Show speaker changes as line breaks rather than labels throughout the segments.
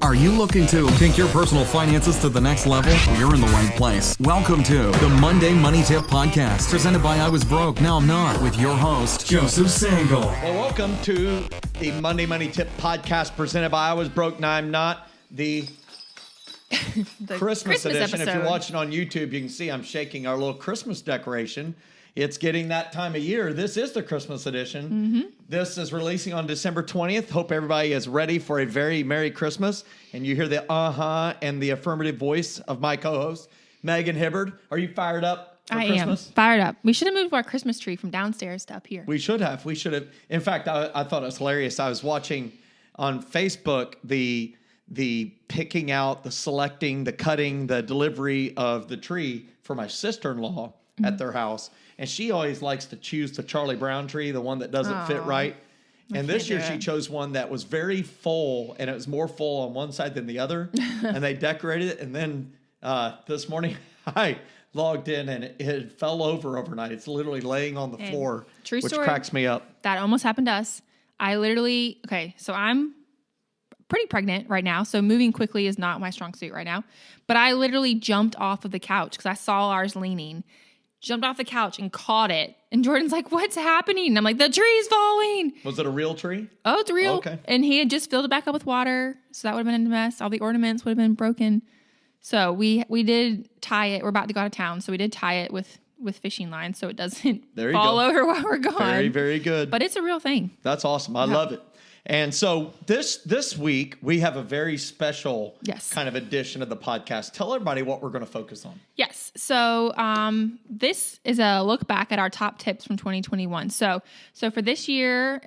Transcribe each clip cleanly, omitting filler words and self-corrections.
Are you looking to take your personal finances to the next level? You're in the right place. Welcome to the Monday Money Tip Podcast, presented by I Was Broke, Now I'm Not, with your host, Joseph Sangle.
Well, welcome to the Monday Money Tip Podcast, presented by I Was Broke, Now I'm Not, the Christmas edition.
episode.
If you're watching on YouTube, you can see I'm shaking our little Christmas decoration. It's getting that time of year. This is the Christmas edition.
Mm-hmm.
This is releasing on December 20th. Hope everybody is ready for a very Merry Christmas. And you hear the and the affirmative voice of my co-host, Megan Hibbard. Are you fired up for Christmas?
Am fired up. We should have moved our Christmas tree from downstairs to up here.
We should have. In fact, I thought it was hilarious. I was watching on Facebook the picking out, the selecting, the cutting, the delivery of the tree for my sister-in-law at their house. And she always likes to choose the Charlie Brown tree, the one that doesn't fit right. And this year she chose one that was very full, and it was more full on one side than the other. And they decorated it. And then this morning I logged in, and it fell over overnight. It's literally laying on the floor,
true
which
story.
cracks me up.
That almost happened to us. So I'm pretty pregnant right now, so moving quickly is not my strong suit right now. But I literally jumped off of the couch because I saw ours leaning. Jumped off the couch and caught it. And Jordan's like, what's happening? And I'm like, the tree's falling.
Was it a real tree?
Oh, it's real.
Okay.
And he had just filled it back up with water. So that would have been a mess. All the ornaments would have been broken. So we did tie it. We're about to go out of town. So we did tie it with fishing lines so it doesn't fall over while we're gone.
Very, very good.
But it's a real thing.
That's awesome. I love it. And so this week, we have a very special kind of edition of the podcast. Tell everybody what we're going to focus on.
Yes. So this is a look back at our top tips from 2021. So for this year,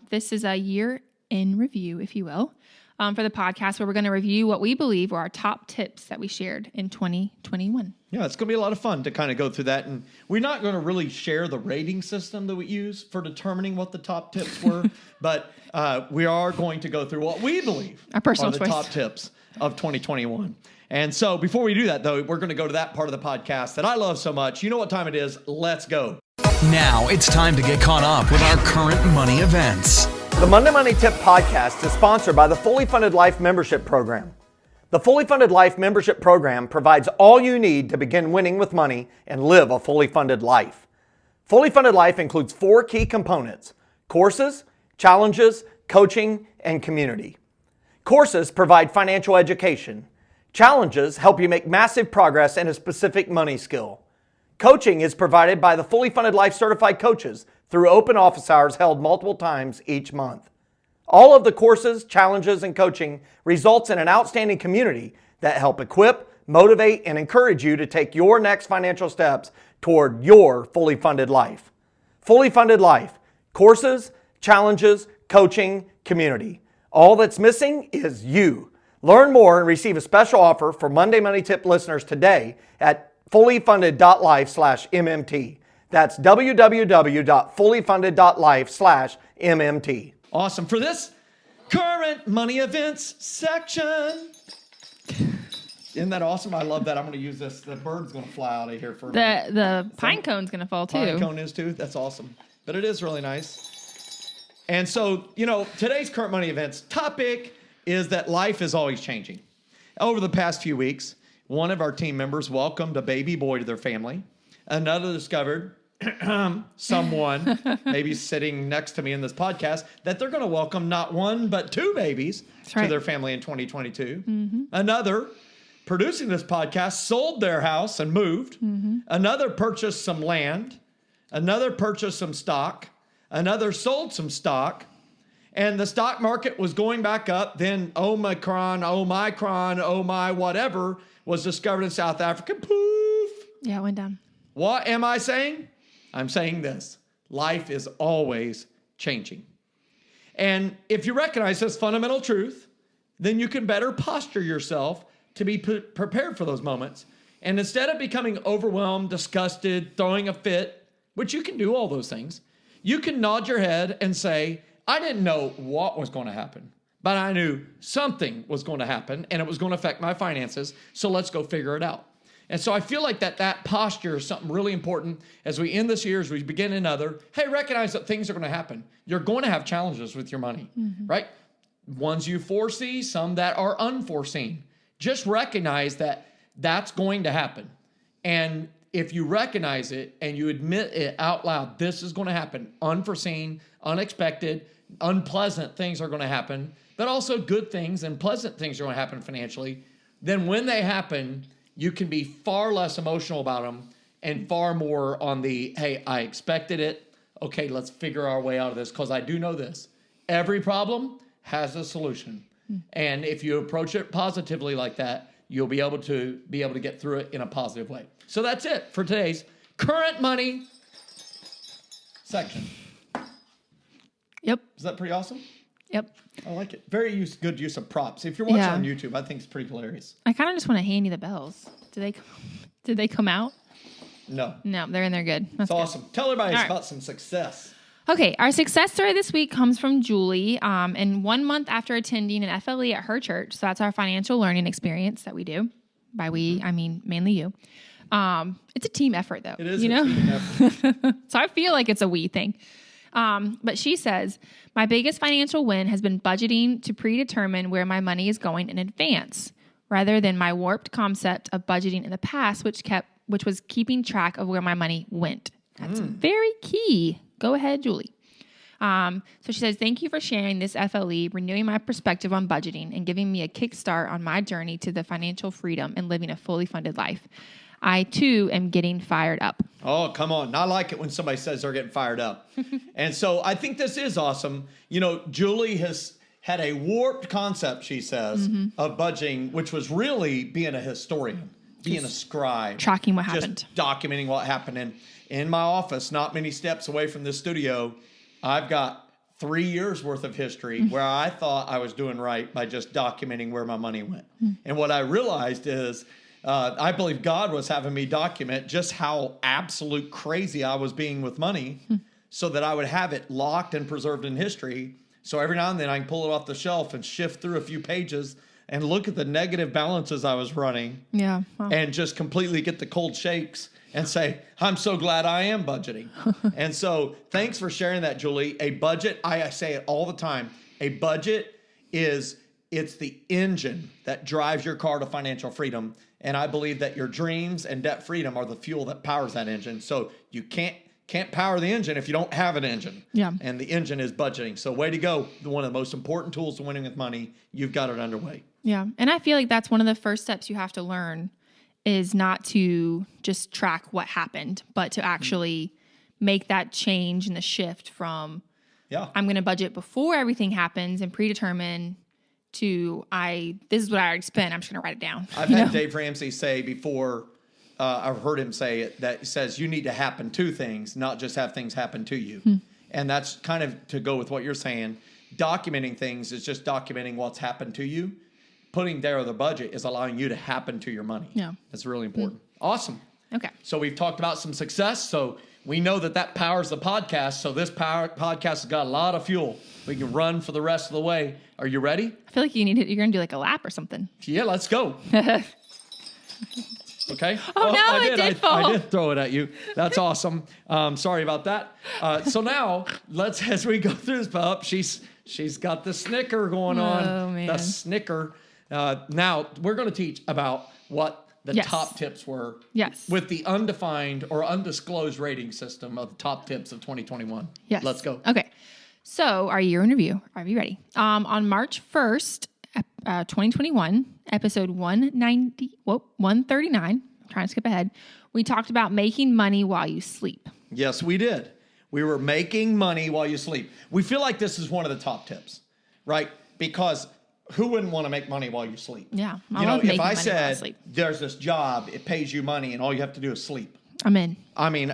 this is a year in review, if you will, for the podcast, where we're going to review what we believe were our top tips that we shared in 2021.
Yeah, it's going to be a lot of fun to kind of go through that. And we're not going to really share the rating system that we use for determining what the top tips were, but we are going to go through what we believe
our personal
are the top tips of 2021. And so before we do that, though, we're going to go to that part of the podcast that I love so much. You know what time it is. Let's go.
Now it's time to get caught up with our current money events.
The Monday Money Tip Podcast is sponsored by the Fully Funded Life Membership Program. The Fully Funded Life Membership Program provides all you need to begin winning with money and live a fully funded life. Fully Funded Life includes 4 key components: courses, challenges, coaching, and community. Courses provide financial education. Challenges help you make massive progress in a specific money skill. Coaching is provided by the Fully Funded Life Certified Coaches through open office hours held multiple times each month. All of the courses, challenges, and coaching results in an outstanding community that help equip, motivate, and encourage you to take your next financial steps toward your fully funded life. Fully Funded Life. Courses, challenges, coaching, community. All that's missing is you. Learn more and receive a special offer for Monday Money Tip listeners today at fullyfunded.life/MMT. That's www.fullyfunded.life/MMT. Awesome. For this current money events section. Isn't that awesome? I love that. I'm going to use this. The bird's going to fly out of here for a minute.
The pine cone's going to fall too.
Pine cone is too. That's awesome. But it is really nice. And so, today's current money events topic is that life is always changing. Over the past few weeks, one of our team members welcomed a baby boy to their family. Another discovered someone, maybe sitting next to me in this podcast, that they're going to welcome not one, but 2 babies to their family in 2022. Mm-hmm. Another, producing this podcast, sold their house and moved. Mm-hmm. Another purchased some land. Another purchased some stock. Another sold some stock. And the stock market was going back up. Then Omicron, oh my whatever, was discovered in South Africa. Poof.
Yeah, it went down.
What am I saying? I'm saying this. Life is always changing. And if you recognize this fundamental truth, then you can better posture yourself to be prepared for those moments. And instead of becoming overwhelmed, disgusted, throwing a fit, which you can do all those things, you can nod your head and say, I didn't know what was going to happen, but I knew something was going to happen and it was going to affect my finances. So let's go figure it out. And so I feel like that posture is something really important as we end this year, as we begin another. Hey, recognize that things are going to happen. You're going to have challenges with your money, right?
ones you foresee, some that are unforeseen. Just recognize that that's going to happen. And if you recognize it and you admit it out loud, this is going to happen. Unforeseen, unexpected, unpleasant things are going to happen, but also good things and pleasant things are going to happen financially. Then when they happen, you can be far less emotional about them and far more on the, hey, I expected it. Okay, let's figure our way out of this, because I do know this. Every problem has a solution. And if you approach it positively like that, you'll be able to get through it in a positive way. So that's it for today's current money section.
Yep.
Is that pretty awesome?
Yep.
I like it. Very good use of props. If you're watching
Yeah.
on YouTube, I think it's pretty hilarious.
I kind of just want to hand you the bells. Did they come out?
No.
No, they're in there good. That's
It's
good.
awesome. Tell everybody
All right.
about some success.
Okay, our success story this week comes from Julie. And 1 month after attending an FLE at her church, so that's our financial learning experience that we do. By we, I mean mainly you. It's a team effort, though.
It is
you
a
know?
team effort.
So I feel like it's a we thing. But she says, my biggest financial win has been budgeting to predetermine where my money is going in advance, rather than my warped concept of budgeting in the past, which was keeping track of where my money went. That's very key. Go ahead, Julie. So she says, thank you for sharing this FLE, renewing my perspective on budgeting, and giving me a kickstart on my journey to the financial freedom and living a fully funded life. I, too, am getting fired up.
Oh, come on. I like it when somebody says they're getting fired up. And so I think this is awesome. You know, Julie has had a warped concept, she says, of budgeting, which was really being a historian, being a scribe.
Tracking what
just
happened.
Documenting what happened. And in my office, not many steps away from this studio, I've got 3 years worth of history where I thought I was doing right by just documenting where my money went. And what I realized is I believe God was having me document just how absolute crazy I was being with money so that I would have it locked and preserved in history. So every now and then I can pull it off the shelf and shift through a few pages and look at the negative balances I was running
Yeah. Wow.
and just completely get the cold shakes and say, I'm so glad I am budgeting. And so thanks for sharing that, Julie. A budget, I say it all the time, a budget it's the engine that drives your car to financial freedom. And I believe that your dreams and debt freedom are the fuel that powers that engine. So you can't power the engine if you don't have an engine.
Yeah.
And the engine is budgeting. So way to go. One of the most important tools to winning with money. You've got it underway.
Yeah. And I feel like that's one of the first steps you have to learn is not to just track what happened, but to actually make that change and the shift from I'm going to budget before everything happens and predetermine to this is what I already spent. I'm just going to write it down.
I've had Dave Ramsey say before, I've heard him say it, that says you need to happen to things, not just have things happen to you. And that's kind of to go with what you're saying. Documenting things is just documenting what's happened to you. Putting there the budget is allowing you to happen to your money.
Yeah.
That's really important. Awesome.
Okay.
So we've talked about some success. So we know that powers the podcast. So this podcast has got a lot of fuel. We can run for the rest of the way. Are you ready?
I feel like you're going to do like a lap or something.
Yeah, let's go. Okay.
Oh, no, it did fall.
I did throw it at you. That's awesome. Sorry about that. So now as we go through this up, she's got the snicker going on.
Oh, man.
The snicker. Now we're going to teach about what the
Yes.
top tips were.
Yes.
With the undefined or undisclosed rating system of the top tips of 2021.
Yes.
Let's go.
Okay. So our year in review. Are you ready? On March 1st, 2021, episode 139, I'm trying to skip ahead, we talked about making money while you sleep.
Yes, we did. We were making money while you sleep. We feel like this is one of the top tips, right? Because who wouldn't want to make money while you sleep?
Yeah.
You know,
love making
if I
money while I
said
sleep.
there's this job, it pays you money, and all you have to do is sleep.
I'm in.
I mean,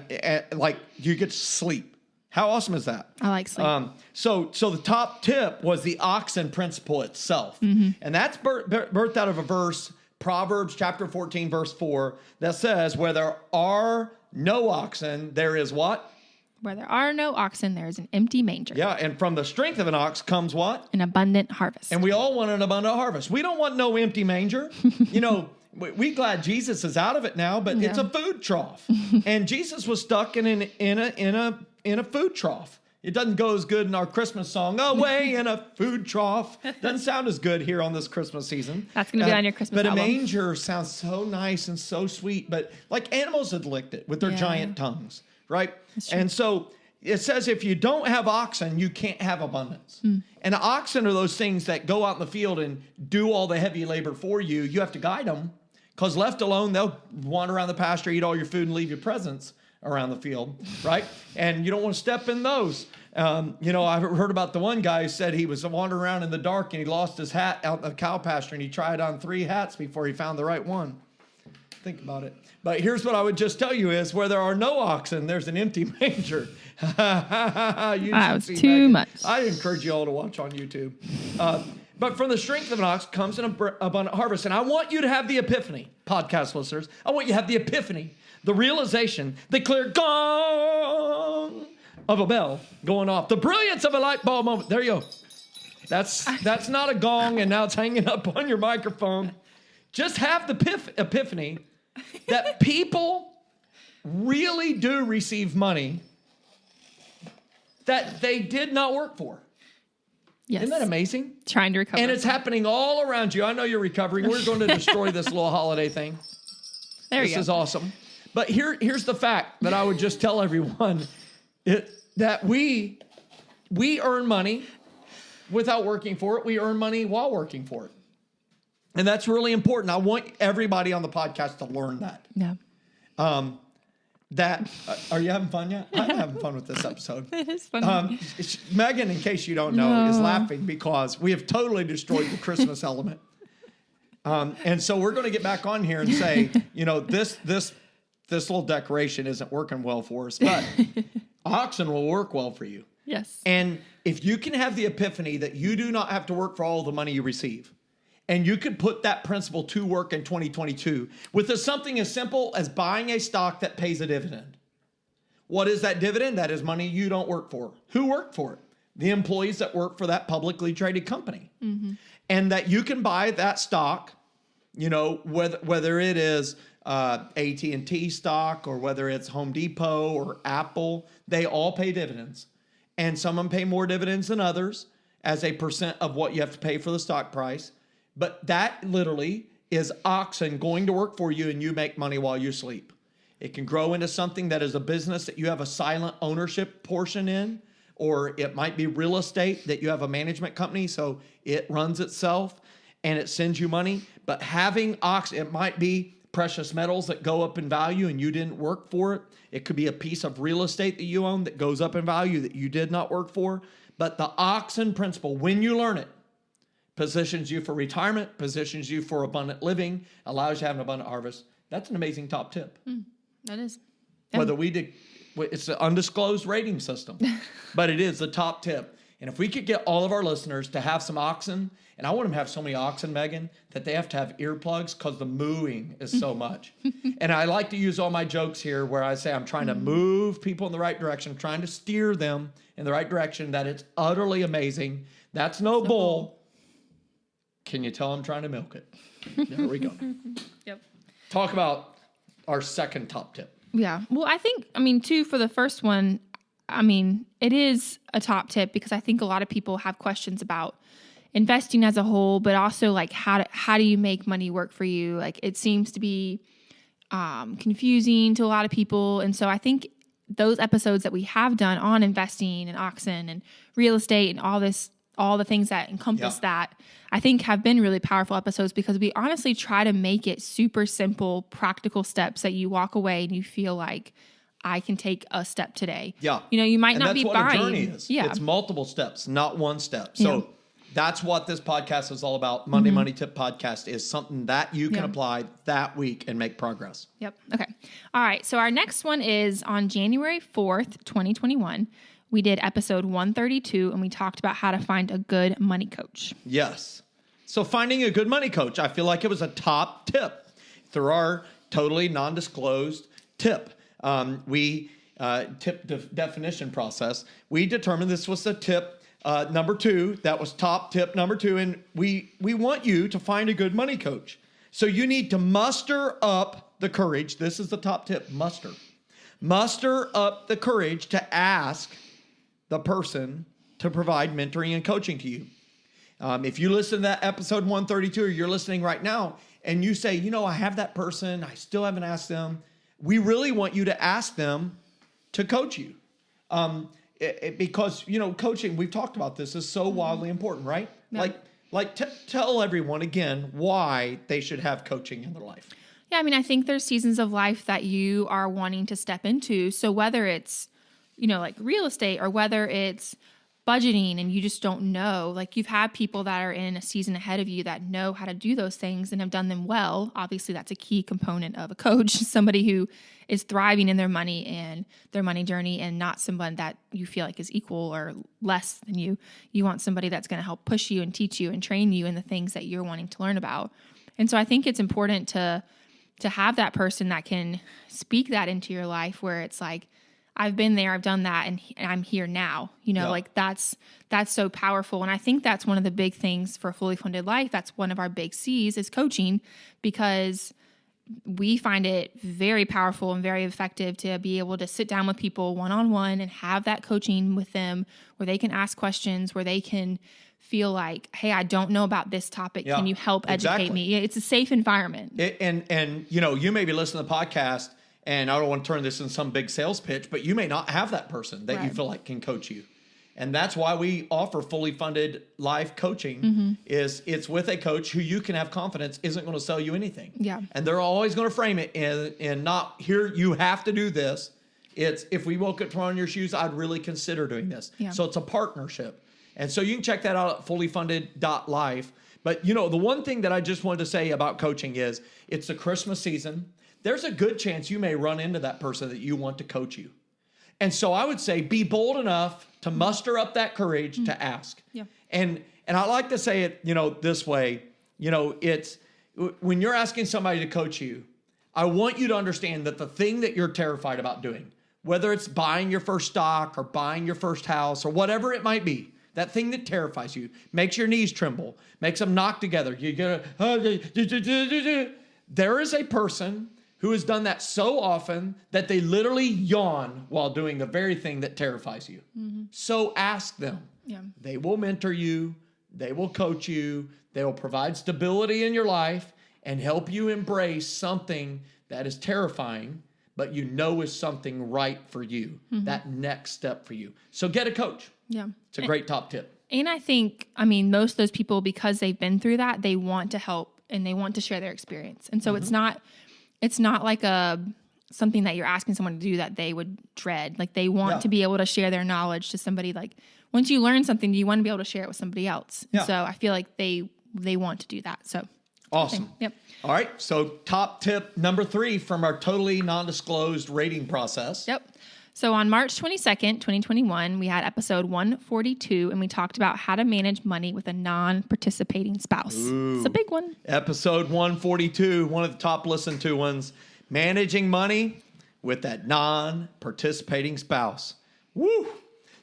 like you get to sleep. How awesome is that?
I like sleep.
So the top tip was the oxen principle itself.
Mm-hmm.
And that's birthed out of a verse, Proverbs chapter 14, verse 4, that says, where there are no oxen, there is what?
Where there are no oxen, there is an empty manger.
Yeah, and from the strength of an ox comes what?
An abundant harvest.
And we all want an abundant harvest. We don't want no empty manger. You know, we glad Jesus is out of it now, but it's a food trough. And Jesus was stuck in a food trough. It doesn't go as good in our Christmas song, away in a food trough. Doesn't sound as good here on this Christmas season.
That's going to be on your Christmas
But
album.
a manger sounds so nice and so sweet. But like animals had licked it with their giant tongues, right? And so it says if you don't have oxen, you can't have abundance. And oxen are those things that go out in the field and do all the heavy labor for you. You have to guide them because left alone, they'll wander around the pasture, eat all your food, and leave your presents around the field, right? And you don't want to step in those. I've heard about the one guy who said he was wandering around in the dark and he lost his hat out in the cow pasture and he tried on 3 hats before he found the right one. Think about it. But here's what I would just tell you is where there are no oxen, there's an empty manger.
That was too much.
I encourage you all to watch on YouTube. But from the strength of an ox comes an abundant harvest. And I want you to have the epiphany, podcast listeners. I want you to have the epiphany, the realization, the clear gong of a bell going off, the brilliance of a light bulb moment. There you go. That's not a gong, and now it's hanging up on your microphone. Just have the epiphany that people really do receive money that they did not work for.
Yes.
Isn't that amazing?
Trying to recover.
And it's happening all around you. I know you're recovering. We're going to destroy this little holiday thing.
There you
This
go.
is awesome. But here's the fact that I would just tell everyone that we earn money without working for it. We earn money while working for it. And that's really important. I want everybody on the podcast to learn that.
Yeah.
Are you having fun yet? I'm having fun with this episode.
It is funny.
Megan, in case you don't know, is laughing because we have totally destroyed the Christmas element. And so we're going to get back on here and say, this little decoration isn't working well for us, but oxen will work well for you.
Yes.
And if you can have the epiphany that you do not have to work for all the money you receive, and you could put that principle to work in 2022 with something as simple as buying a stock that pays a dividend. What is that dividend? That is money you don't work for. Who worked for it? The employees that work for that publicly traded company. Mm-hmm. And that you can buy that stock, whether it is AT&T stock or whether it's Home Depot or Apple, they all pay dividends. And some of them pay more dividends than others as a percent of what you have to pay for the stock price. But that literally is oxen going to work for you and you make money while you sleep. It can grow into something that is a business that you have a silent ownership portion in, or it might be real estate that you have a management company, so it runs itself and it sends you money. But having oxen, it might be precious metals that go up in value and you didn't work for it. It could be a piece of real estate that you own that goes up in value that you did not work for. But the oxen principle, when you learn it, positions you for retirement, positions you for abundant living, allows you to have an abundant harvest. That's an amazing top tip.
That is.
Whether it's an undisclosed rating system, but it is the top tip. And if we could get all of our listeners to have some oxen, and I want them to have so many oxen, Megan, that they have to have earplugs because the mooing is so much. And I like to use all my jokes here where I say I'm trying to move people in the right direction, trying to steer them in the right direction, that it's utterly amazing. That's no bull. Can you tell I'm trying to milk it? There we go.
Yep.
Talk about our second top tip.
Yeah. Well, I think, too, for the first one, it is a top tip because I think a lot of people have questions about investing as a whole, but also like how do you make money work for you? Like it seems to be confusing to a lot of people. And so I think those episodes that we have done on investing and oxen and real estate and all the things that encompass that, I think have been really powerful episodes because we honestly try to make it super simple, practical steps that you walk away and you feel like I can take a step today.
Yeah.
You might not be
buying.
buying.
That's what a journey is.
Yeah.
It's multiple steps, not one step. So that's what this podcast is all about. Monday Money Tip Podcast is something that you can apply that week and make progress.
Yep. Okay. All right. So our next one is on January 4th, 2021. We did episode 132 and we talked about how to find a good money coach.
Yes. So finding a good money coach, I feel like it was a top tip through our totally non-disclosed tip. Definition process. We determined this was the tip number 2. That was top tip number 2. And we want you to find a good money coach. So you need to muster up the courage. This is the top tip, muster up the courage to ask the person to provide mentoring and coaching to you. If you listen to that episode 132, or you're listening right now, and you say, I have that person, I still haven't asked them, we really want you to ask them to coach you. Because, coaching, we've talked about this, is so wildly important, right?
Yeah.
Tell everyone again why they should have coaching in their life.
Yeah, I think there's seasons of life that you are wanting to step into. So whether it's, like real estate, or whether it's budgeting and you just don't know, like you've had people that are in a season ahead of you that know how to do those things and have done them well. Obviously, that's a key component of a coach, somebody who is thriving in their money and their money journey, and not someone that you feel like is equal or less than you. You want somebody that's going to help push you and teach you and train you in the things that you're wanting to learn about. And so I think it's important to have that person that can speak that into your life, where it's like, I've been there, I've done that, and I'm here now. Like that's so powerful. And I think that's one of the big things for a fully funded life. That's one of our big C's, is coaching, because we find it very powerful and very effective to be able to sit down with people one-on-one and have that coaching with them, where they can ask questions, where they can feel like, hey, I don't know about this topic.
Yeah,
can you help educate me? It's a safe environment.
And you may be listening to the podcast, and I don't want to turn this into some big sales pitch, but you may not have that person that you feel like can coach you. And that's why we offer fully funded life coaching. Is it's with a coach who you can have confidence isn't going to sell you anything.
Yeah.
And they're always going to frame it in not, here, you have to do this. It's, if we woke up tomorrow in your shoes, I'd really consider doing this.
Yeah.
So it's a partnership. And so you can check that out at fullyfunded.life. But the one thing that I just wanted to say about coaching is, it's the Christmas season. There's a good chance you may run into that person that you want to coach you. And so I would say, be bold enough to muster up that courage to ask.
Yeah.
And I like to say it, this way, it's when you're asking somebody to coach you, I want you to understand that the thing that you're terrified about doing, whether it's buying your first stock or buying your first house or whatever it might be, that thing that terrifies you, makes your knees tremble, makes them knock together. There is a person who has done that so often that they literally yawn while doing the very thing that terrifies you. So ask them.
Yeah.
They will mentor you. They will coach you. They will provide stability in your life and help you embrace something that is terrifying, but is something right for you, that next step for you. So get a coach.
Yeah.
It's a great top tip.
And I think, most of those people, because they've been through that, they want to help and they want to share their experience. And so it's not like something that you're asking someone to do that they would dread. Like they want to be able to share their knowledge to somebody. Like once you learn something, you want to be able to share it with somebody else.
Yeah.
So I feel like they want to do that. So
awesome.
Yep.
All right. So top tip number 3 from our totally non-disclosed rating process.
Yep. So on March 22nd, 2021, we had episode 142, and we talked about how to manage money with a non-participating spouse.
Ooh.
It's a big one.
Episode 142, one of the top listened to ones, managing money with that non-participating spouse. Woo!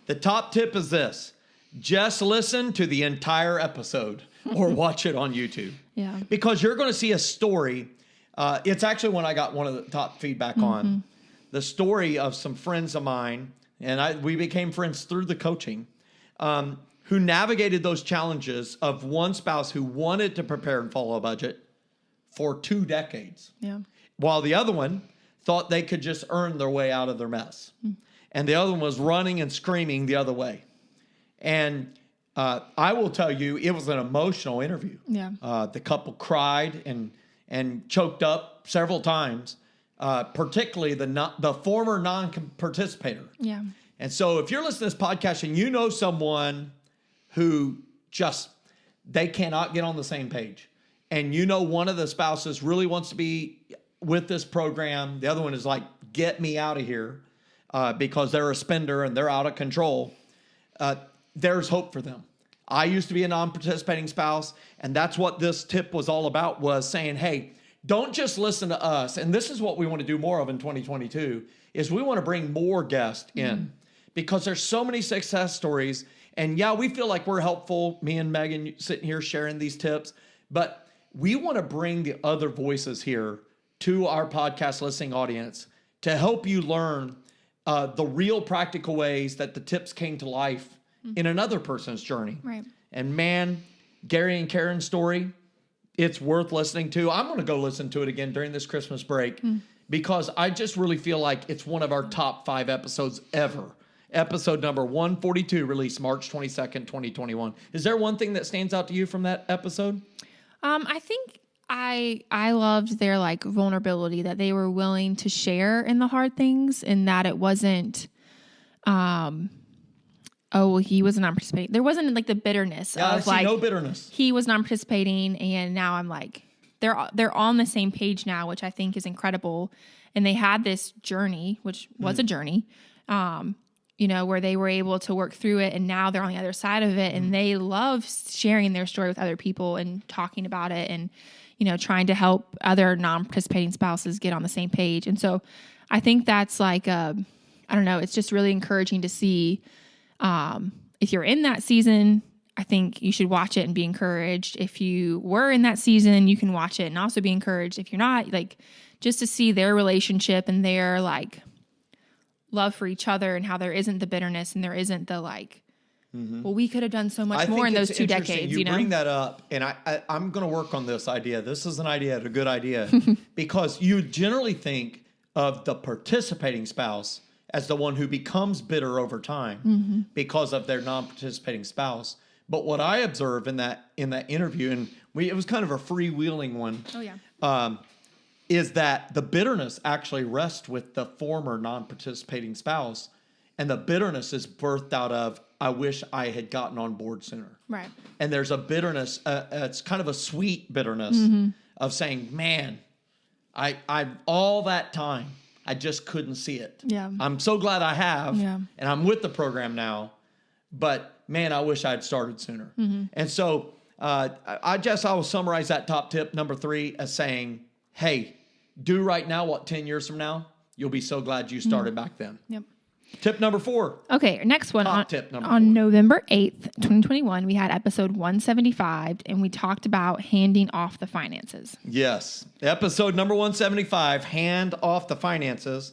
The top tip is this: just listen to the entire episode or watch it on YouTube.
Yeah.
Because you're going to see a story. It's actually one I got one of the top feedback on. The story of some friends of mine, and we became friends through the coaching, who navigated those challenges of one spouse who wanted to prepare and follow a budget for 2 decades.
Yeah.
While the other one thought they could just earn their way out of their mess. And the other one was running and screaming the other way. And I will tell you, it was an emotional interview.
Yeah.
The couple cried and choked up several times. Particularly the former non-participator.
Yeah.
And so if you're listening to this podcast and you know someone who they cannot get on the same page, and one of the spouses really wants to be with this program, the other one is like, get me out of here because they're a spender and they're out of control, there's hope for them. I used to be a non-participating spouse, and that's what this tip was all about, was saying, hey, don't just listen to us. And this is what we want to do more of in 2022, is we want to bring more guests in because there's so many success stories. And yeah, we feel like we're helpful, me and Megan sitting here sharing these tips, but we want to bring the other voices here to our podcast listening audience to help you learn the real practical ways that the tips came to life in another person's journey.
Right.
And man, Gary and Karen's story, it's worth listening to. I'm going to go listen to it again during this Christmas break because I just really feel like it's one of our top 5 episodes ever. Episode number 142, released March 22nd, 2021. Is there one thing that stands out to you from that episode?
I think I loved their like vulnerability, that they were willing to share in the hard things, and that it wasn't, he was not participating. There wasn't like the bitterness
Yeah, I
of
see
like
no bitterness.
he was not participating, and now I'm like they're on the same page now, which I think is incredible. And they had this journey, which was a journey, where they were able to work through it, and now they're on the other side of it, and they love sharing their story with other people and talking about it, and trying to help other non-participating spouses get on the same page. And so I think that's like I don't know, it's just really encouraging to see. If you're in that season, I think you should watch it and be encouraged. If you were in that season, you can watch it and also be encouraged. If you're not, like, just to see their relationship and their like love for each other, and how there isn't the bitterness and there isn't the like, well, we could have done so much more in those 2 decades.
You bring that up, and I'm going to work on this idea. This is an idea, a good idea, because you generally think of the participating spouse as the one who becomes bitter over time because of their non-participating spouse. But what I observe in that interview, and it was kind of a freewheeling one.
Oh yeah.
Is that the bitterness actually rests with the former non-participating spouse, and the bitterness is birthed out of, I wish I had gotten on board sooner.
Right.
And there's a bitterness, it's kind of a sweet bitterness of saying, man, I all that time, I just couldn't see it.
Yeah.
I'm so glad I have,
Yeah.
and I'm with the program now, but man, I wish I'd started sooner. And so I will summarize that top tip, number 3, as saying, hey, do right now what 10 years from now, you'll be so glad you started back then.
Yep.
Tip number 4.
Okay, our next one.
Top tip number 4.
On November 8th, 2021, we had episode 175, and we talked about handing off the finances.
Yes. Episode number 175, hand off the finances.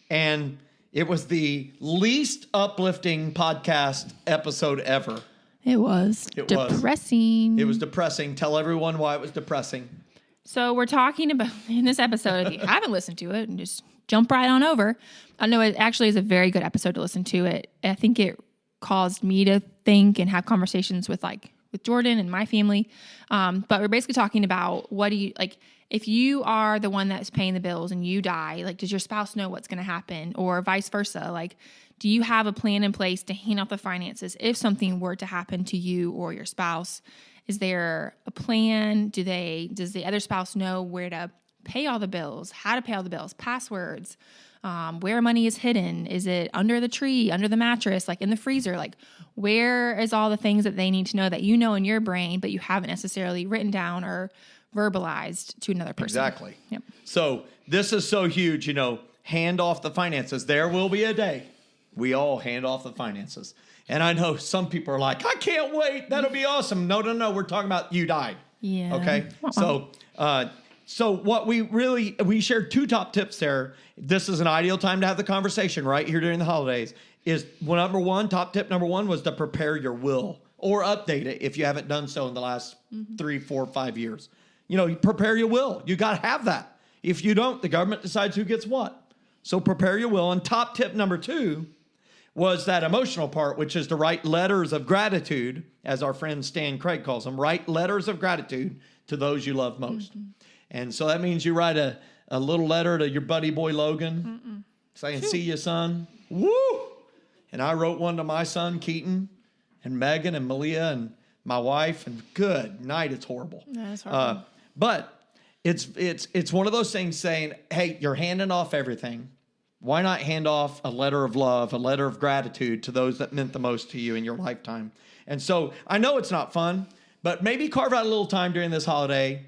And it was the least uplifting podcast episode ever.
It was depressing.
It was depressing. Tell everyone why it was depressing.
So we're talking about, in this episode, if you haven't listened to it, and just jump right on over. I know it actually is a very good episode to listen to. I think it caused me to think and have conversations with Jordan and my family. But we're basically talking about, what do you, like, if you are the one that's paying the bills and you die, like, does your spouse know what's going to happen, or vice versa? Like, do you have a plan in place to hand off the finances if something were to happen to you or your spouse? Is there a plan? Does the other spouse know where to pay all the bills, how to pay all the bills, passwords, where money is hidden? Is it under the tree, under the mattress, like in the freezer? Like, where is all the things that they need to know that you know in your brain, but you haven't necessarily written down or verbalized to another person?
Exactly.
Yep.
So this is so huge, hand off the finances. There will be a day we all hand off the finances. And I know some people are like, I can't wait. That'll be awesome. No. We're talking about you died.
Yeah.
Okay. So what we shared 2 top tips there. This is an ideal time to have the conversation right here during the holidays. Top tip number 1 was to prepare your will, or update it if you haven't done so in the last 3, 4, 5 years. You prepare your will. You got to have that. If you don't, the government decides who gets what. So prepare your will. And top tip number 2 was that emotional part, which is to write letters of gratitude, as our friend Stan Craig calls them. Write letters of gratitude to those you love most. And so that means you write a little letter to your buddy boy Logan saying, see you, son. Woo! And I wrote one to my son Keaton and Megan and Malia and my wife, and good night, it's horrible.
That's horrible.
But it's one of those things saying, hey, you're handing off everything. Why not hand off a letter of love, a letter of gratitude to those that meant the most to you in your lifetime? And so I know it's not fun, but maybe carve out a little time during this holiday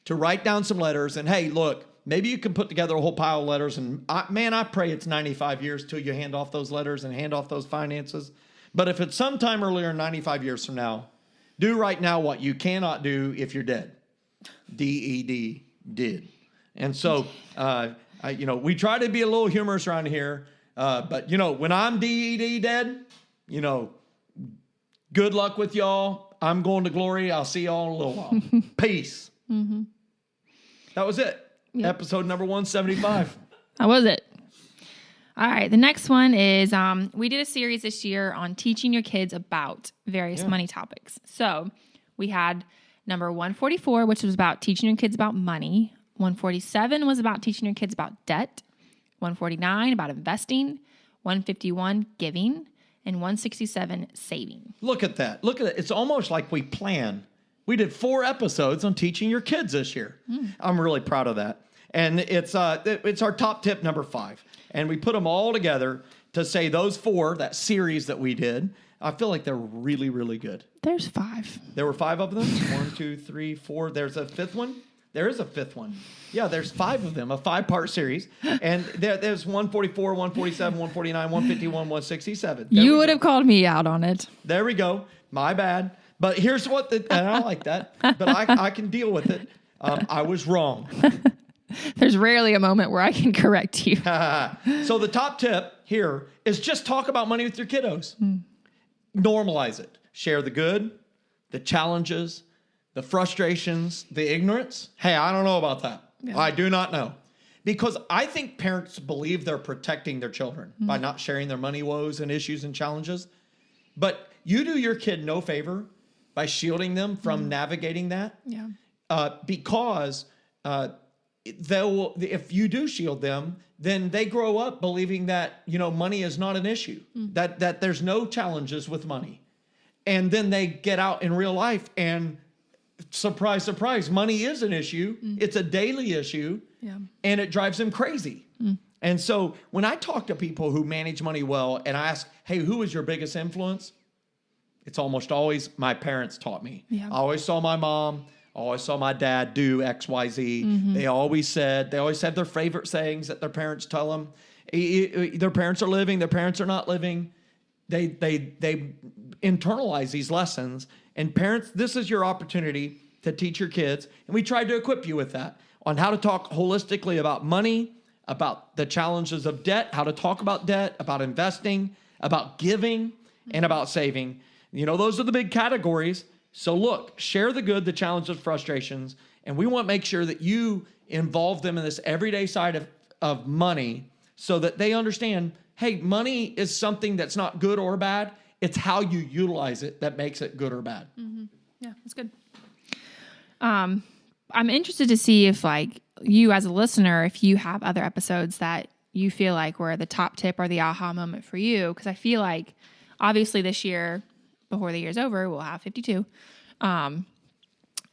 to write down some letters. And hey, look, maybe you can put together a whole pile of letters. And I pray it's 95 years till you hand off those letters and hand off those finances. But if it's sometime earlier, 95 years from now, do right now what you cannot do if you're dead. DED, did. And so, we try to be a little humorous around here. But, when I'm DED dead, good luck with y'all. I'm going to glory. I'll see y'all in a little while. Peace. Mm-hmm. That was it. Yep. Episode number 175.
That was it. All right. The next one is we did a series this year on teaching your kids about various money topics. So we had number 144, which was about teaching your kids about money. 147 was about teaching your kids about debt. 149 about investing. 151 giving. And 167 saving.
Look at that. It's almost like we planned. We did 4 episodes on teaching your kids this year. I'm really proud of that. And it's our top tip number 5. And we put them all together to say those 4, that series that we did, I feel like they're really, really good.
There's 5.
There were 5 of them? 1, 2, 3, 4. There's a 5th one? There is a 5th one. Yeah, there's 5 of them, a 5-part series. And there's 144, 147, 149, 151, 167.
You would have called me out on it.
There we go. My bad. But here's what, and I like that, but I can deal with it. I was wrong.
There's rarely a moment where I can correct you.
So the top tip here is just talk about money with your kiddos. Normalize it. Share the good, the challenges, the frustrations, the ignorance. Hey, I don't know about that. Yeah. I do not know. Because I think parents believe they're protecting their children by not sharing their money woes and issues and challenges. But you do your kid no favor by shielding them from navigating that. Yeah. Because if you do shield them, then they grow up believing that, money is not an issue, that there's no challenges with money. And then they get out in real life and surprise, surprise, money is an issue. It's a daily issue, and it drives them crazy. And so when I talk to people who manage money well and I ask, hey, who is your biggest influence? It's almost always my parents taught me. Yeah. I always saw my mom, I always saw my dad do X, Y, Z. They always had their favorite sayings that their parents tell them. Their parents are living, their parents are not living. They internalize these lessons. And parents, this is your opportunity to teach your kids. And we tried to equip you with that on how to talk holistically about money, about the challenges of debt, how to talk about debt, about investing, about giving, and about saving. Those are the big categories. So look, share the good, the challenges, frustrations, and we want to make sure that you involve them in this everyday side of money so that they understand, hey, money is something that's not good or bad. It's how you utilize it that makes it good or bad.
Yeah, that's good. I'm interested to see if, you as a listener, if you have other episodes that you feel like were the top tip or the aha moment for you. Because I feel like, obviously this year, before the year's over, we'll have 52.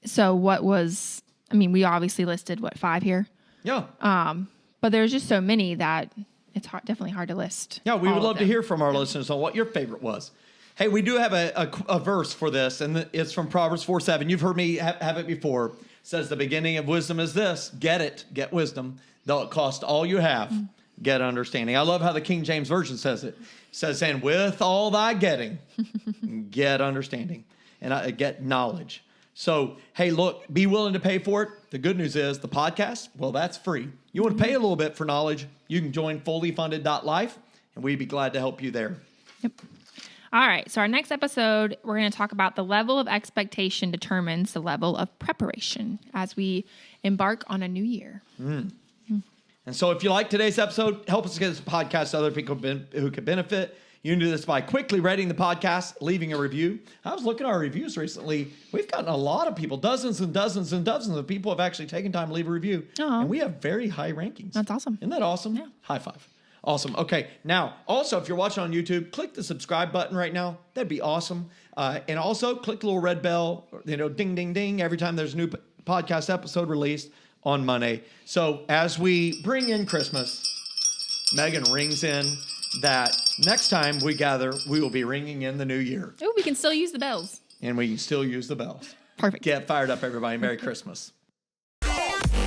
So we obviously listed, 5 here?
Yeah.
But there's just so many that it's definitely hard to list.
Yeah, we would love to hear from our listeners on what your favorite was. Hey, we do have a verse for this, and it's from Proverbs 4:7. You've heard me have it before. It says, the beginning of wisdom is this: get wisdom, though it cost all you have, get understanding. I love how the King James Version says it. It says, and with all thy getting, get understanding, and get knowledge. So, hey, look, be willing to pay for it. The good news is the podcast, well, that's free. You want to pay a little bit for knowledge, you can join fullyfunded.life, and we'd be glad to help you there.
Yep. All right, so our next episode, we're going to talk about the level of expectation determines the level of preparation as we embark on a new year.
And so if you like today's episode, help us get this podcast to other people who could benefit. You can do this by quickly rating the podcast, leaving a review. I was looking at our reviews recently. We've gotten a lot of people, dozens and dozens and dozens of people have actually taken time to leave a review.
Aww.
And we have very high rankings.
That's awesome.
Isn't that awesome?
Yeah.
High five. Awesome. Okay. Now, also, if you're watching on YouTube, click the subscribe button right now. That'd be awesome. And also, click the little red bell, ding, ding, ding, every time there's a new podcast episode released on Monday. So as we bring in Christmas, Megan rings in that next time we gather, we will be ringing in the new year.
Oh, we can still use the bells.
And we can still use the bells.
Perfect.
Get fired up, everybody. Merry Christmas.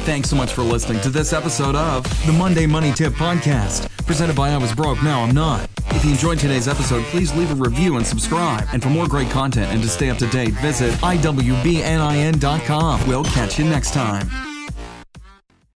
Thanks so much for listening to this episode of the Monday Money Tip Podcast, presented by I Was Broke, Now I'm Not. If you enjoyed today's episode, please leave a review and subscribe. And for more great content and to stay up to date, visit iwbnin.com. We'll catch you next time.